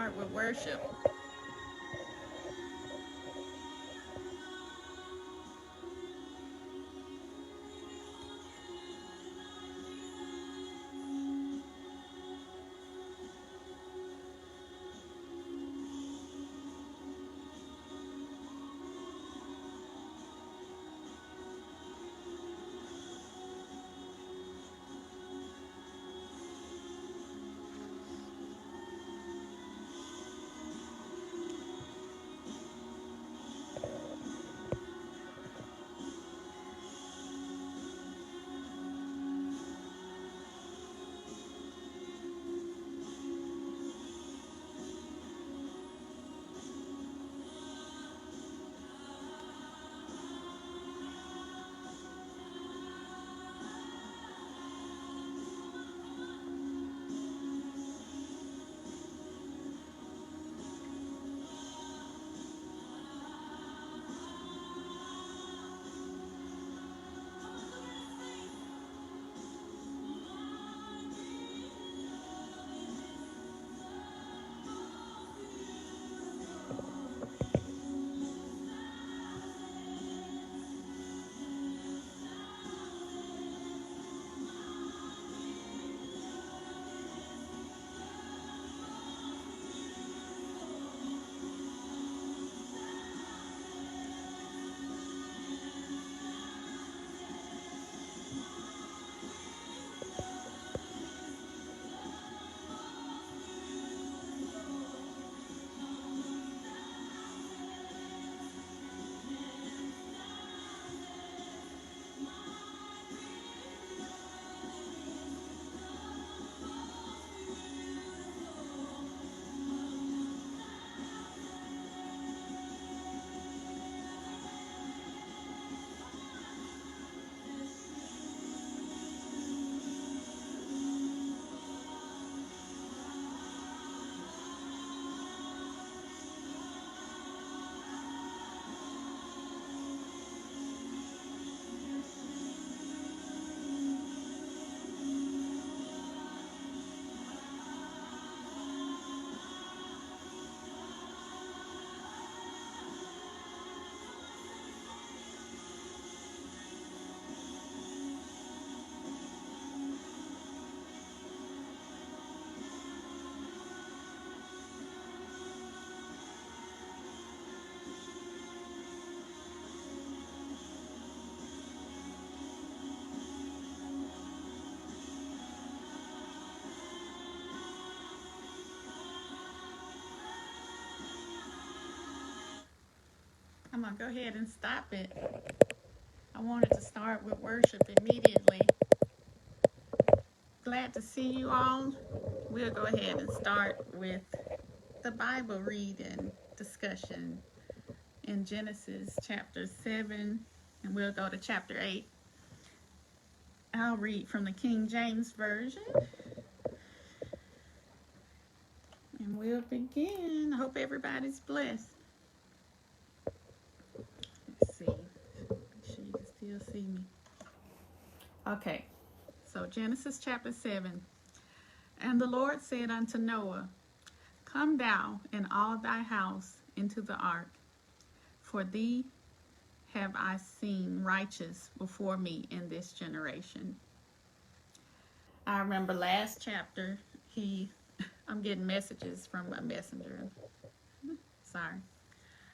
start with worship. I'm going to go ahead and stop it. I wanted to start with worship immediately. Glad to see you all. We'll go ahead and start with the Bible reading discussion in Genesis chapter 7, and we'll go to chapter 8. I'll read from the King James Version, and we'll begin. I hope everybody's blessed. Let's see. Make sure you can still see me. Okay, so Genesis chapter 7. And the Lord said unto Noah, Come thou and all thy house into the ark, for thee have I seen righteous before me in this generation. I remember last chapter, I'm getting messages from a messenger. Sorry.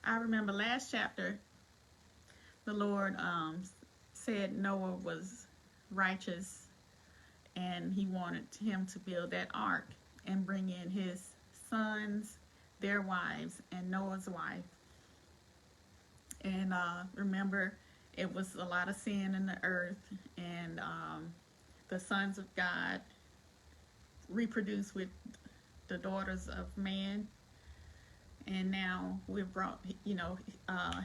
I remember last chapter, the Lord said Noah was righteous, and he wanted him to build that ark and bring in his sons, their wives, and Noah's wife. And remember, it was a lot of sin in the earth, and the sons of God reproduced with the daughters of man. And now we're brought,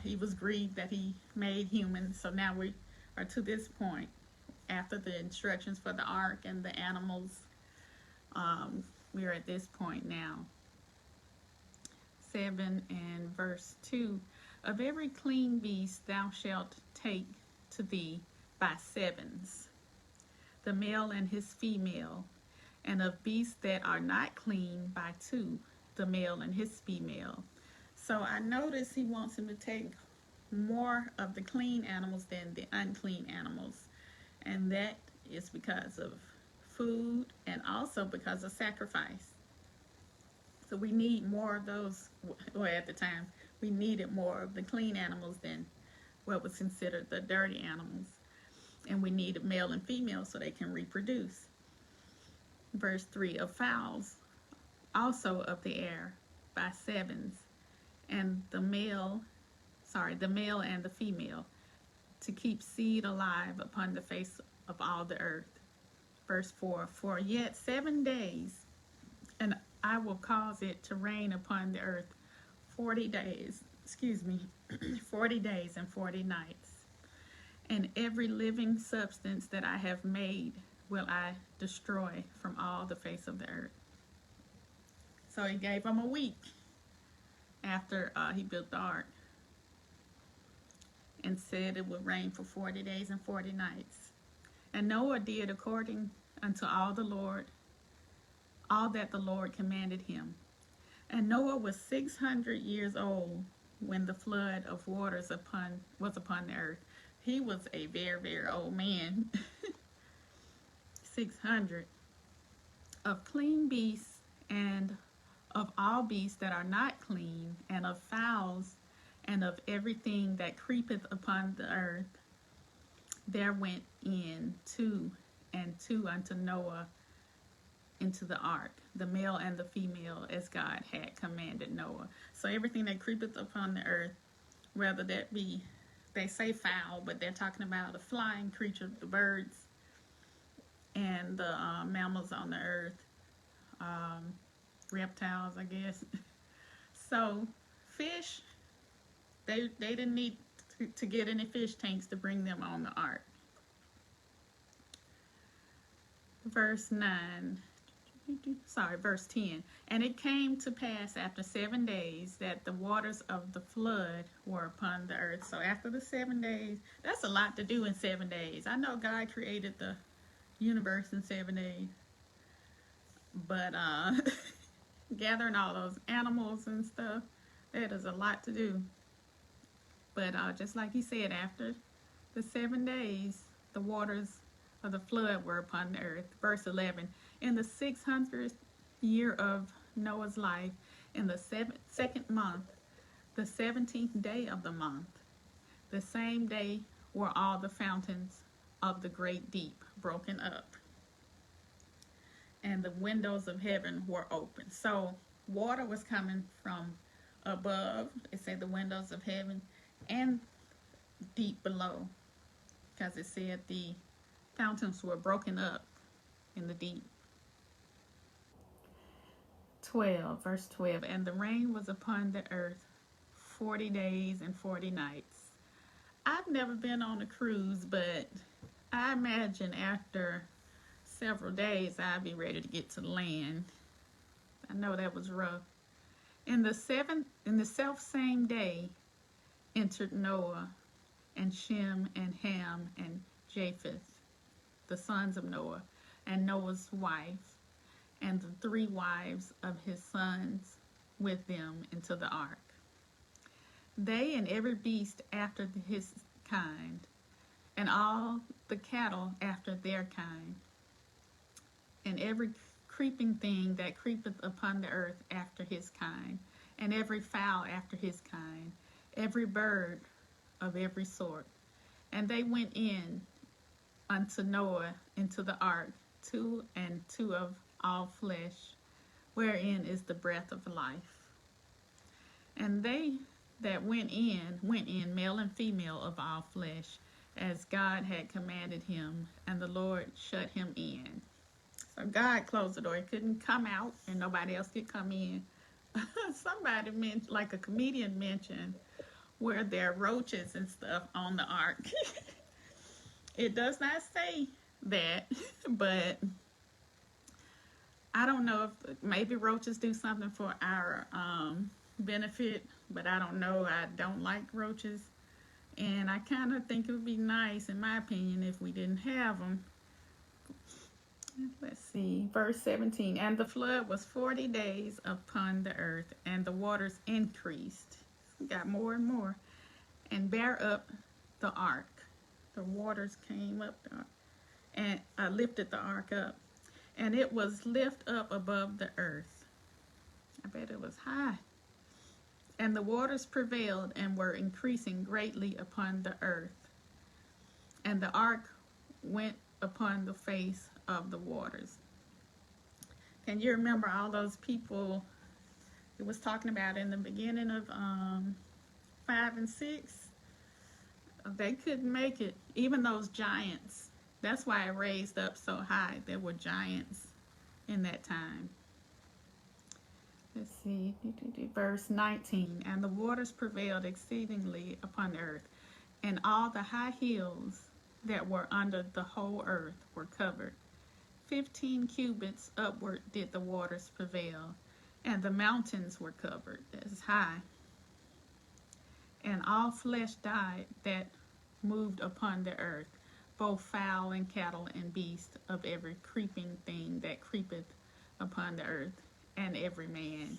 he was grieved that he made humans. So now we are to this point, after the instructions for the ark and the animals. We are at this point now. 7 and verse 2. Of every clean beast thou shalt take to thee by sevens, the male and his female, and of beasts that are not clean by two, the male and his female. So I notice he wants him to take more of the clean animals than the unclean animals. And that is because of food and also because of sacrifice. So we need more of those, or at the time, we needed more of the clean animals than what was considered the dirty animals. And we needed male and female so they can reproduce. Verse 3, of fowls, also of the air, by sevens, and the male and the female, to keep seed alive upon the face of all the earth. Verse 4, for yet 7 days, and I will cause it to rain upon the earth 40 days, 40 days and 40 nights. And every living substance that I have made will I destroy from all the face of the earth. So he gave them a week after he built the ark, and said it would rain for 40 days and 40 nights. And Noah did according unto all that the Lord commanded him. And Noah was 600 years old when the flood of waters was upon the earth. He was a very, very old man. 600. Of clean beasts and of all beasts that are not clean, and of fowls, and of everything that creepeth upon the earth, there went in two and two unto Noah into the ark, the male and the female, as God had commanded Noah. So everything that creepeth upon the earth, whether that be, they say fowl, but they're talking about a flying creature, the birds and the mammals on the earth, reptiles, I guess. So fish, they didn't need to get any fish tanks to bring them on the ark. Verse 10. And it came to pass after 7 days that the waters of the flood were upon the earth. So after the 7 days, that's a lot to do in 7 days. I know God created the universe in 7 days, but gathering all those animals and stuff, that is a lot to do. But just like he said, after the 7 days, the waters of the flood were upon the earth. Verse 11, in the 600th year of Noah's life, in the second month, the 17th day of the month, the same day were all the fountains of the great deep broken up, and the windows of heaven were open. So water was coming from above, it said the windows of heaven, and deep below, because it said the fountains were broken up in the deep. 12, verse 12, and the rain was upon the earth 40 days and 40 nights. I've never been on a cruise, but I imagine after several days I'd be ready to get to land. I know that was rough. In the self same day entered Noah and Shem and Ham and Japheth, the sons of Noah, and Noah's wife, and the 3 wives of his sons with them into the ark. They and every beast after his kind, and all the cattle after their kind, and every creeping thing that creepeth upon the earth after his kind, and every fowl after his kind, every bird of every sort. And they went in unto Noah into the ark, 2 and 2 of all flesh, wherein is the breath of life. And they that went in, male and female of all flesh, as God had commanded him, and the Lord shut him in. So God closed the door. He couldn't come out, and nobody else could come in. Somebody mentioned, like a comedian mentioned, where there are roaches and stuff on the ark. It does not say that, but I don't know if maybe roaches do something for our benefit, but I don't know. I don't like roaches, and I kind of think it would be nice, in my opinion, if we didn't have them. Let's see, verse 17. And the flood was 40 days upon the earth, and the waters increased. Got more and more. And bear up the ark. The waters came up and lifted the ark up. And it was lift up above the earth. I bet it was high. And the waters prevailed and were increasing greatly upon the earth. And the ark went upon the face of the waters. Can you remember all those people it was talking about in the beginning of 5 and 6? They couldn't make it. Even those giants. That's why it raised up so high. There were giants in that time. Let's see. Verse 19. And the waters prevailed exceedingly upon the earth, and all the high hills that were under the whole earth were covered. 15 cubits upward did the waters prevail, and the mountains were covered. That is high. And all flesh died that moved upon the earth, both fowl and cattle and beasts of every creeping thing that creepeth upon the earth, and every man.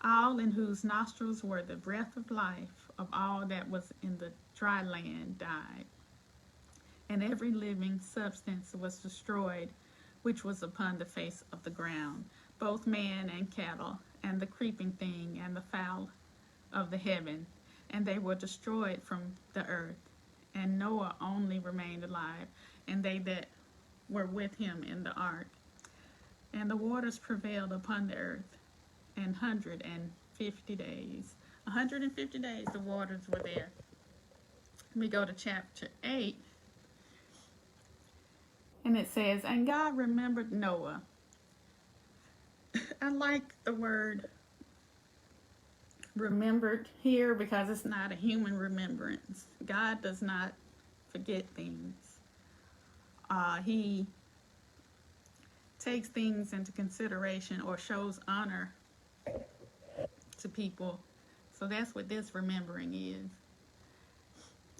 All in whose nostrils were the breath of life of all that was in the dry land died. And every living substance was destroyed, which was upon the face of the ground, both man and cattle, and the creeping thing, and the fowl of the heaven, and they were destroyed from the earth. And Noah only remained alive, and they that were with him in the ark. And the waters prevailed upon the earth 150 days. 150 days the waters were there. We go to chapter 8. And it says, and God remembered Noah. I like the word remembered here because it's not a human remembrance. God does not forget things. He takes things into consideration or shows honor to people. So that's what this remembering is.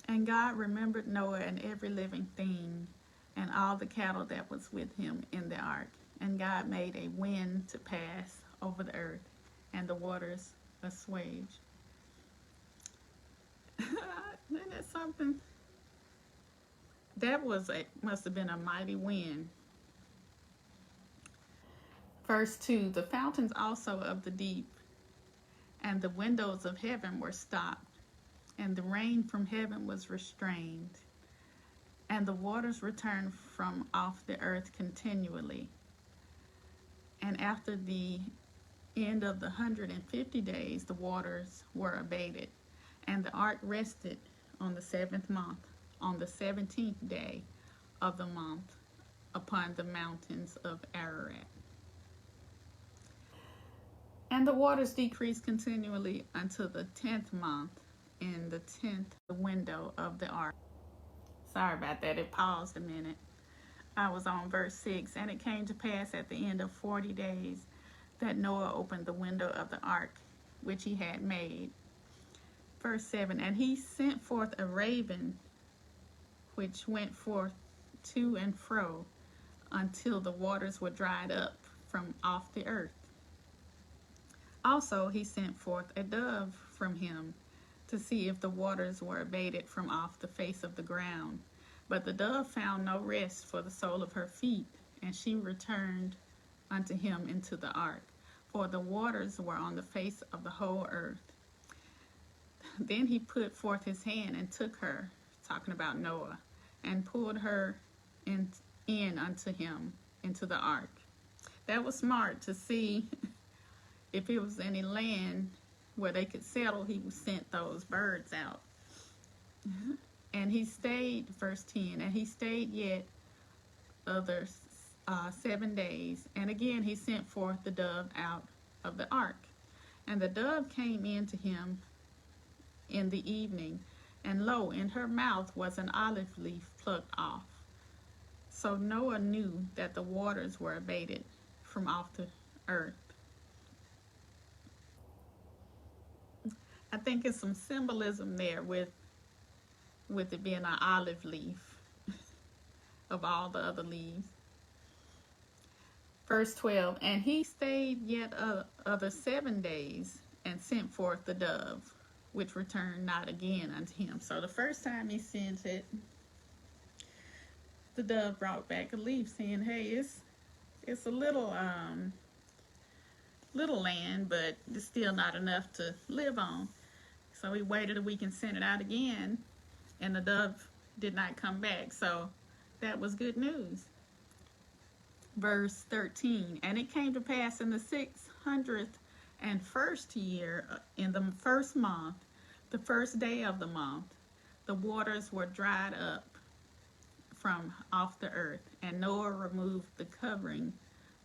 And God remembered Noah and every living thing and all the cattle that was with him in the ark. And God made a wind to pass over the earth, and the waters assuaged. Isn't that something? That must have been a mighty wind. Verse 2, the fountains also of the deep and the windows of heaven were stopped, and the rain from heaven was restrained, and the waters returned from off the earth continually. And after the end of the 150 days, the waters were abated, and the ark rested on the 7th month, on the 17th day of the month, upon the mountains of Ararat. And the waters decreased continually until the 10th month, in the 10th window of the ark. Sorry about that, it paused a minute. I was on verse 6. And it came to pass at the end of 40 days that Noah opened the window of the ark which he had made. Verse 7, and he sent forth a raven which went forth to and fro until the waters were dried up from off the earth. Also he sent forth a dove from him to see if the waters were abated from off the face of the ground. But the dove found no rest for the sole of her feet, and she returned unto him into the ark, for the waters were on the face of the whole earth. Then he put forth his hand and took her, talking about Noah, and pulled her in unto him into the ark. That was smart to see if it was any land where they could settle. He sent those birds out. And he stayed, verse 10, and he stayed yet other 7 days. And again he sent forth the dove out of the ark. And the dove came in to him in the evening, and lo, in her mouth was an olive leaf plucked off. So Noah knew that the waters were abated from off the earth. I think it's some symbolism there with it being an olive leaf of all the other leaves. Verse 12, and he stayed yet other 7 days and sent forth the dove, which returned not again unto him. So the first time he sent it, the dove brought back a leaf saying, hey, it's a little land, but it's still not enough to live on. So he waited a week and sent it out again, and the dove did not come back. So that was good news. Verse 13, and it came to pass in the 601st year, in the first month, the first day of the month, the waters were dried up from off the earth, and Noah removed the covering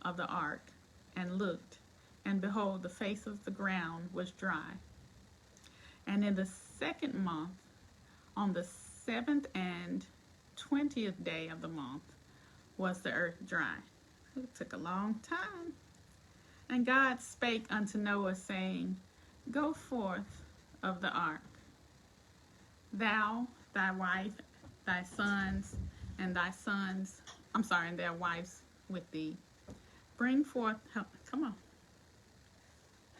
of the ark, and looked, and behold, the face of the ground was dry. And in the second month, on the 7th and 20th day of the month, was the earth dry. It took a long time. And God spake unto Noah, saying, go forth of the ark, thou, thy wife, thy sons, and their wives with thee. Bring forth, come on.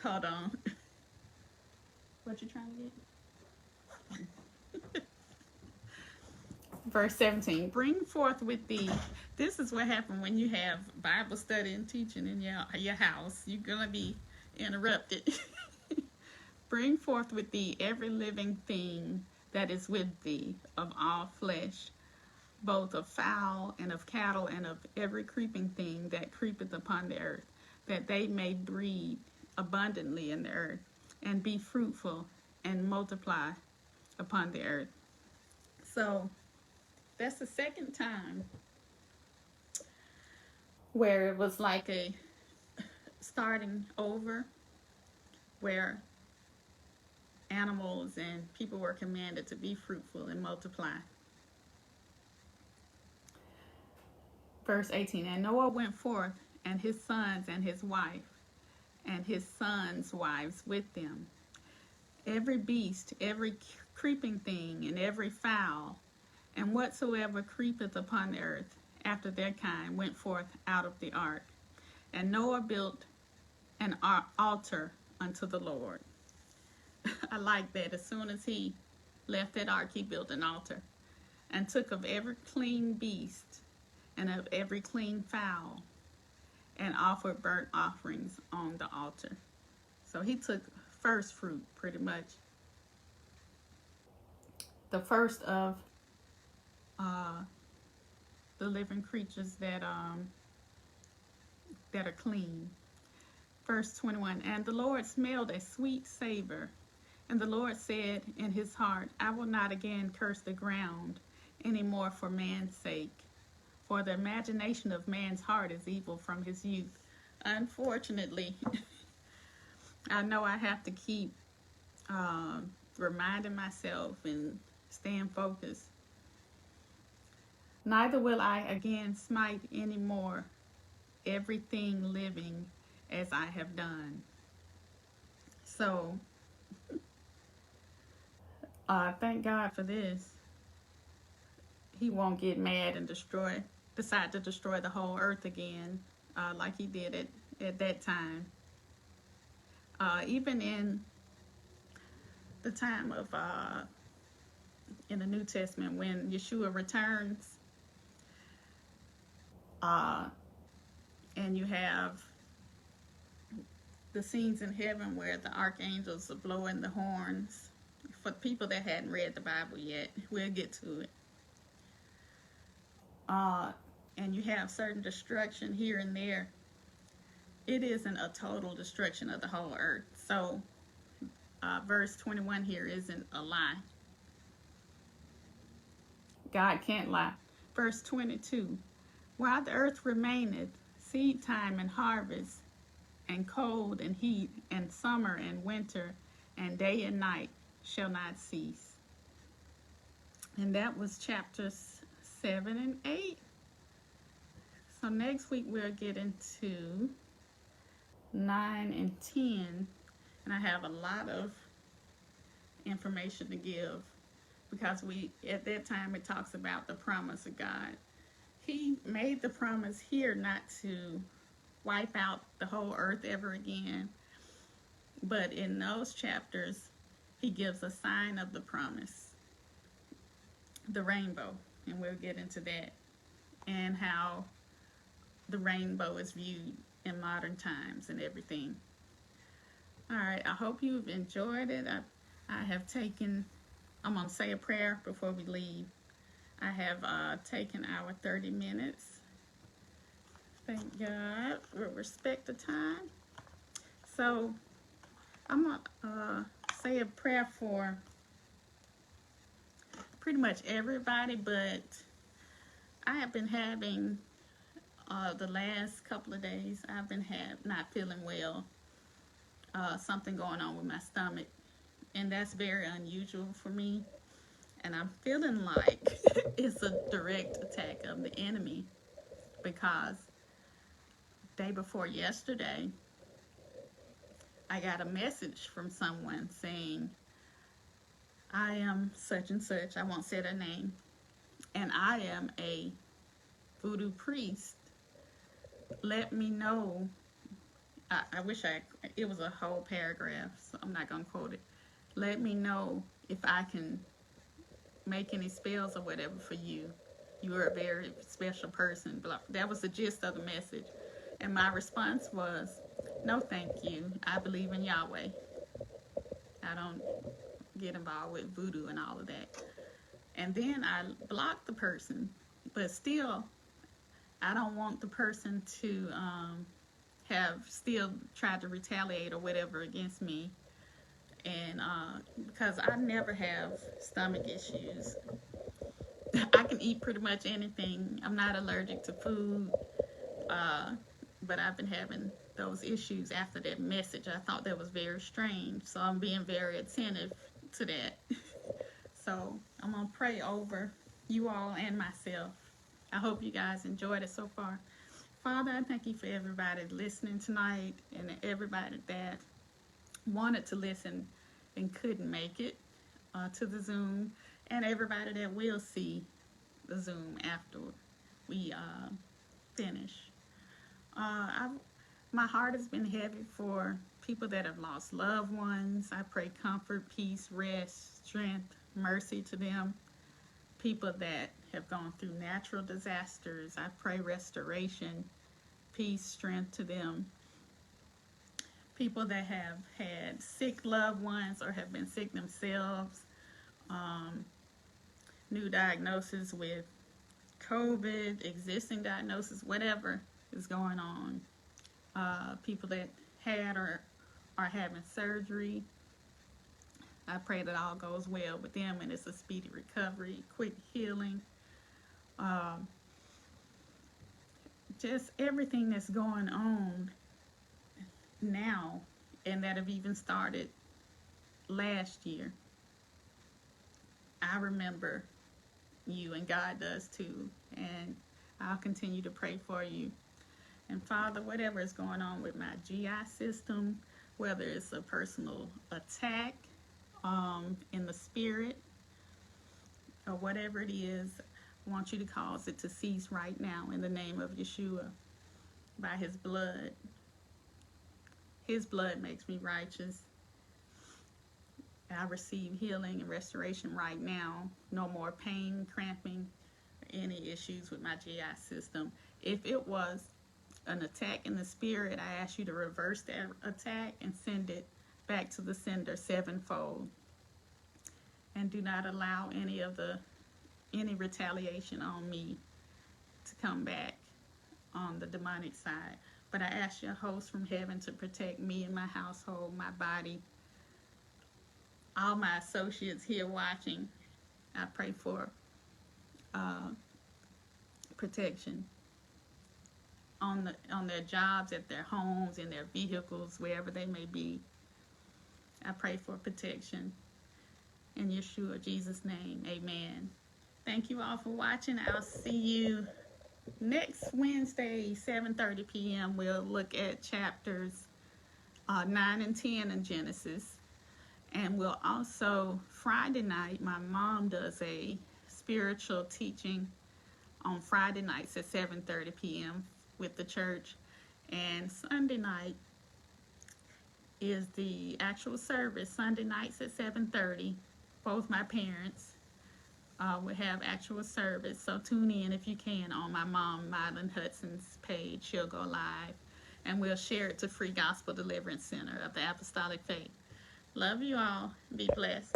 Hold on. What you trying to get? Verse 17, bring forth with thee. This is what happened when you have Bible study and teaching in your house. You're going to be interrupted. Bring forth with thee every living thing that is with thee, of all flesh, both of fowl and of cattle, and of every creeping thing that creepeth upon the earth, that they may breed abundantly in the earth, and be fruitful, and multiply upon the earth. So that's the second time where it was like a starting over, where animals and people were commanded to be fruitful and multiply. Verse 18, and Noah went forth, and his sons and his wife, and his sons' wives with them. Every beast, every creeping thing, and every fowl, and whatsoever creepeth upon the earth, after their kind, went forth out of the ark. And Noah built an altar unto the Lord. I like that. As soon as he left that ark, he built an altar, and took of every clean beast, and of every clean fowl, and offered burnt offerings on the altar. So he took first fruit, pretty much. The first of the living creatures that are clean. Verse 21, and the Lord smelled a sweet savor, and the Lord said in his heart, I will not again curse the ground any more for man's sake, for the imagination of man's heart is evil from his youth. Unfortunately, I know I have to keep reminding myself and staying focused. Neither will I again smite any more everything living as I have done. So, thank God for this. He won't get mad and decide to destroy the whole earth again, like he did at that time. Even in the time of, in the New Testament, when Yeshua returns, and you have the scenes in heaven where the archangels are blowing the horns. For people that hadn't read the Bible yet, we'll get to it. And you have certain destruction here and there. It isn't a total destruction of the whole earth. So verse 21 here isn't a lie. God can't lie. Verse 22, while the earth remaineth, seed time and harvest, and cold and heat, and summer and winter, and day and night shall not cease. And that was chapters 7 and 8. So next week we'll get into 9 and 10. And I have a lot of information to give, because at that time it talks about the promise of God. He made the promise here not to wipe out the whole earth ever again. But in those chapters, he gives a sign of the promise, the rainbow, and we'll get into that, and how the rainbow is viewed in modern times and everything. All right, I hope you've enjoyed it. I have taken, I'm going to say a prayer before we leave. I have taken our 30 minutes. Thank God. We'll respect the time. So I'm going to say a prayer for pretty much everybody, but I have been having the last couple of days, I've been not feeling well. Something going on with my stomach, and that's very unusual for me. And I'm feeling like it's a direct attack of the enemy, because day before yesterday, I got a message from someone saying, I am such and such, I won't say their name, and I am a voodoo priest. Let me know. I wish it was a whole paragraph, so I'm not going to quote it. Let me know if I can make any spells or whatever for you. You are a very special person. That was the gist of the message. And my response was, no thank you. I believe in Yahweh. I don't get involved with voodoo and all of that. And then I blocked the person. But still, I don't want the person to have still tried to retaliate or whatever against me. And because I never have stomach issues. I can eat pretty much anything. I'm not allergic to food. But I've been having those issues after that message. I thought that was very strange. So I'm being very attentive to that. So I'm going to pray over you all and myself. I hope you guys enjoyed it so far. Father, I thank you for everybody listening tonight, and everybody that wanted to listen and couldn't make it to the Zoom, and everybody that will see the Zoom after we finish. My heart has been heavy for people that have lost loved ones. I pray comfort, peace, rest, strength, mercy to them. People that have gone through natural disasters, I pray restoration, peace, strength to them. People that have had sick loved ones or have been sick themselves, new diagnosis with COVID, existing diagnosis, whatever is going on. People that had or are having surgery, I pray that all goes well with them and it's a speedy recovery, quick healing. Just everything that's going on now and that have even started last year. I remember you, and God does too, and I'll continue to pray for you. And Father, whatever is going on with my GI system, whether it's a personal attack in the spirit or whatever it is, I want you to cause it to cease right now in the name of Yeshua. By his blood. His blood makes me righteous. I receive healing and restoration right now. No more pain, cramping, or any issues with my GI system. If it was an attack in the spirit, I ask you to reverse that attack and send it back to the sender sevenfold. And do not allow any retaliation on me to come back on the demonic side. But I ask your host from heaven to protect me and my household, my body, all my associates here watching. I pray for protection on their jobs, at their homes, in their vehicles, wherever they may be. I pray for protection. In Yeshua, Jesus' name, amen. Thank you all for watching. I'll see you next Wednesday, 7:30 p.m. We'll look at chapters 9 and 10 in Genesis. And we'll also, Friday night, my mom does a spiritual teaching on Friday nights at 7:30 p.m. with the church. And Sunday night is the actual service. Sunday nights at 7:30. Both my parents will have actual service. So tune in if you can on my mom, Mylan Hudson's page. She'll go live. And we'll share it to Free Gospel Deliverance Center of the Apostolic Faith. Love you all. Be blessed.